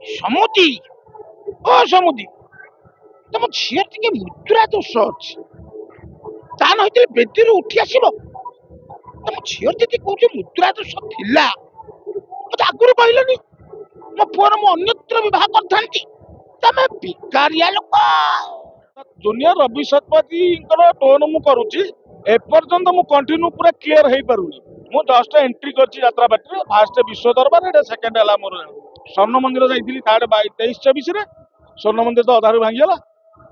ସମୁଦି ଓ ସମୁଦି ତମ ଝିଅ ଟିକେ ମୁଦ୍ରା ଦୋଷ ଅଛି। ତା ନହେଲେ ବେଦୀରୁ ଉଠି ଆସିବ। ତମ ଝିଅ ଯଦି କହୁଛ ମୁଦ୍ରା ଦୋଷ ଥିଲା ମତେ ଆଗରୁ କହିଲନି, ମୋ ପୁଅର ମୁଁ ଅନ୍ୟତ୍ର ବିବାହ କରିଥାନ୍ତି। ତମେ ଭିକାରିଆ ଲୋକ। ଜୁନିୟର ରବି ଶତପଥୀଙ୍କର ଟୋନ ମୁଁ କରୁଛି, ଏପର୍ଯ୍ୟନ୍ତ ମୁଁ କଣ୍ଟିନ୍ୟୁ ପୁରା କ୍ଲିୟର ହେଇପାରୁନି। ମୁଁ ଜଷ୍ଟ ଏଣ୍ଟ୍ରି କରିଛି ଯାତ୍ରା ପାର୍ଟିରେ। ଫାଷ୍ଟ ବିଶ୍ୱ ଦରବାର, ଏଇଟା ସେକେଣ୍ଡ ହେଲା ମୋର ସ୍ୱର୍ଣ୍ଣ ମନ୍ଦିର ଯାଇଥିଲି ଥାର୍ଡ 23-24ରେ। ସ୍ୱର୍ଣ୍ଣ ମନ୍ଦିର ତ ଅଧାରୁ ଭାଙ୍ଗିଗଲା।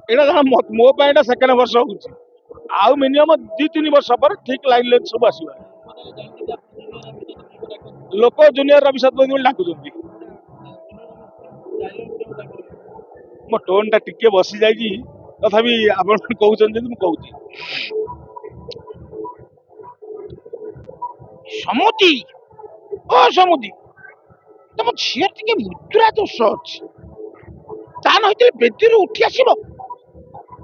ଏଇଟା ଜଣ ମୋ ପାଇଁ ଏଇଟା ସେକେଣ୍ଡ ବର୍ଷ ହଉଛି। ଆଉ ମିନିମମ୍ 2-3 ବର୍ଷ ପରେ ଠିକ ଲାଇନ ସବୁ ଆସିବ। ଲୋକ ଜୁନିୟର ରବି ଶତପଥୀ ବୋଲି ଡାକୁଛନ୍ତି। ମୋ ଟୋନ ଟା ଟିକେ ବସି ଯାଇଛି, ତଥାପି ଆପଣ କହୁଛନ୍ତି ଯଦି ମୁଁ କହୁଛି। ସମୁଦି ଓ ସମୁଦି ତମ ଝିଅ ଟିକେ ମୁଦ୍ରା ଦୋଷ ଅଛି। ତା ନହେଲେ ବେଦୀରୁ ଉଠି ଆସିବ।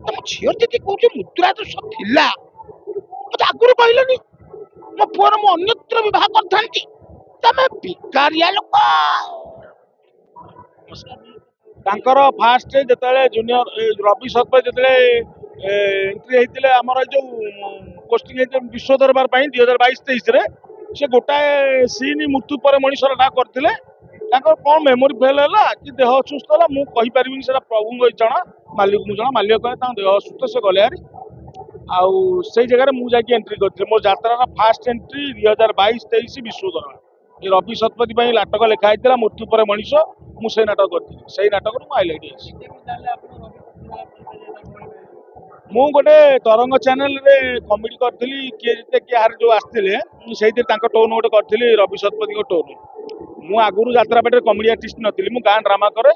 ତମ ଝିଅ ଯଦି କହୁଛ ମୁଦ୍ରା ଦୋଷ ଥିଲା ମତେ ଆଗରୁ କହିଲନି, ମୋ ପୁଅର ମୁଁ ଅନ୍ୟତ୍ର ବିବାହ କରିଥାନ୍ତି। ତମେ ଭିକାରିଆ ଲୋକ। ତାଙ୍କର ଫାଷ୍ଟ ଯେତେବେଳେ ଜୁନିୟର ରବି ଶତପଥୀ ଯେତେବେଳେ ଏଣ୍ଟ୍ରି ହେଇଥିଲେ ଆମର ଯୋଉ ପୋଷ୍ଟିଂ ହେଇଥିଲେ ବିଶ୍ୱ ଦରବାର ପାଇଁ 2022-23ରେ, ସେ ଗୋଟାଏ ସିନ୍ ମୃତ୍ୟୁ ପରେ ମଣିଷର ନା କରିଥିଲେ। ତାଙ୍କର କଣ ମେମୋରି ଫେଲ୍ ହେଲା କି ଦେହ ଅସୁସ୍ଥ ହେଲା ମୁଁ କହିପାରିବିନି, ସେଟା ପ୍ରଭୁଙ୍କ ଜଣା, ମାଲିକଙ୍କୁ ଜଣା। ମାଲିକ କହିଲେ ତାଙ୍କ ଦେହ ଅସୁସ୍ଥ, ସେ ଗଲେ ହାରି। ଆଉ ସେଇ ଜାଗାରେ ମୁଁ ଯାଇକି ଏଣ୍ଟ୍ରି କରିଥିଲି। ମୋ ଯାତ୍ରାର ଫାଷ୍ଟ ଏଣ୍ଟ୍ରି 2022-23 ବିଶ୍ୱ ଦରବାର। ଏ ରବି ଶତପଥୀ ପାଇଁ ନାଟକ ଲେଖା ହେଇଥିଲା ମୃତ୍ୟୁ ପରେ ମଣିଷ, ମୁଁ ସେଇ ନାଟକ କରିଥିଲି। ସେଇ ନାଟକରୁ ମୁଁ ହାଇଲାଇଟ୍ ହେଇଛି। ମୁଁ ଗୋଟେ ତରଙ୍ଗ ଚ୍ୟାନେଲରେ କମେଡି କରିଥିଲି, କିଏ ଜିତେ କିଏ ହାରେ ଯୋଉ ଆସିଥିଲେ, ମୁଁ ସେଇଥିରେ ତାଙ୍କ ଟୋନ୍ ଗୋଟେ କରିଥିଲି ରବି ଶତପଥୀଙ୍କ ଟୋନ୍। ମୁଁ ଆଗରୁ ଯାତ୍ରା ପାର୍ଟିରେ କମେଡି ଆର୍ଟିଷ୍ଟ ନଥିଲି, ମୁଁ ଗାଁ ଡ୍ରାମା କରେ।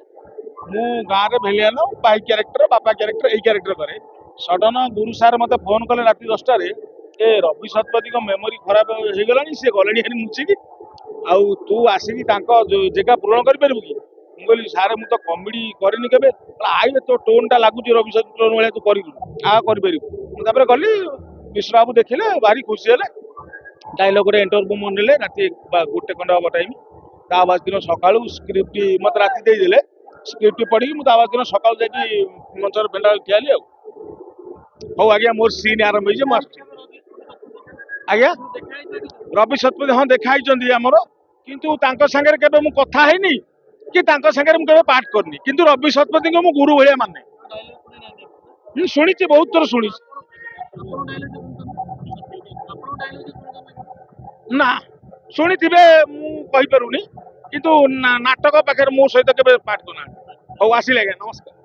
ମୁଁ ଗାଁରେ ଭେଲିଆନ, ଭାଇ କ୍ୟାରେକ୍ଟର, ବାପା କ୍ୟାରେକ୍ଟର, ଏଇ କ୍ୟାରେକ୍ଟର କରେ। ସଡନ ଗୁରୁ ସାର୍ ମତେ ଫୋନ କଲେ ରାତି 10ଟାରେ, ଏ ରବି ଶତପଥୀଙ୍କ ମେମୋରି ଖରାପ ହେଇଗଲାଣି, ସିଏ ଗଲେଣି ହାରି ମୁଚିକି, ଆଉ ତୁ ଆସିକି ତାଙ୍କ ଜାଗା ପୂରଣ କରିପାରିବୁ କି? ମୁଁ କହିଲି ସାର୍ ମୁଁ ତ କମେଡି କରିନି କେବେ। ଆଇଲେ ତୋ ଟୋନ୍ ଟା ଲାଗୁଛି ରବି ଶତପଥୀ ଟୋନ୍ ଭଳିଆ, ତୁ କରିବୁ କରିପାରିବୁ। ମୁଁ ତାପରେ ଗଲି, ବିଷ୍ଣୁ ବାବୁ ଦେଖିଲେ, ଭାରି ଖୁସି ହେଲେ। ଡାଇଲଗ ଗୋଟେ ଇଣ୍ଟରଭ୍ୟୁ ମୁଁ ନେଲେ, ରାତି 1 ଖଣ୍ଡେ ହବ ଟାଇମ୍। ତା ବାସ ଦିନ ସକାଳୁ ସ୍କ୍ରିପ୍ଟ ମତେ ରାତି ଦେଇଦେଲେ, ସ୍କ୍ରିପ୍ଟ ପଢିକି ମୁଁ ତା ବାସ ଦିନ ସକାଳୁ ଯାଇକି ମଞ୍ଚର ପେଣ୍ଡାଲ ଠିଆ ହେଲି। ଆଉ ହଉ ଆଜ୍ଞା, ମୋର ସିନ୍ ଆରମ୍ଭ ହେଇଛି, ମୁଁ ଆସୁଛି। ଆଜ୍ଞା ରବି ଶତପଥୀ ହଁ ଦେଖା ହେଇଛନ୍ତି ଆମର, କିନ୍ତୁ ତାଙ୍କ ସାଙ୍ଗରେ କେବେ ମୁଁ କଥା ହେଇନି କି ତାଙ୍କ ସାଙ୍ଗରେ ମୁଁ କେବେ ପାଠ କରିନି। କିନ୍ତୁ ରବି ଶତପଥୀଙ୍କ ମୁଁ ଗୁରୁ ଭଳିଆ ମାନେ। ମୁଁ ଶୁଣିଛି, ବହୁତ ଥର ଶୁଣିଛି। ନା ଶୁଣିଥିବେ, ମୁଁ କହିପାରୁନି, କିନ୍ତୁ ନାଟକ ପାଖରେ ମୋ ସହିତ କେବେ ପାଠ କରିନାହାନ୍ତି। ହଉ ଆସିଲେ ଆଜ୍ଞା, ନମସ୍କାର।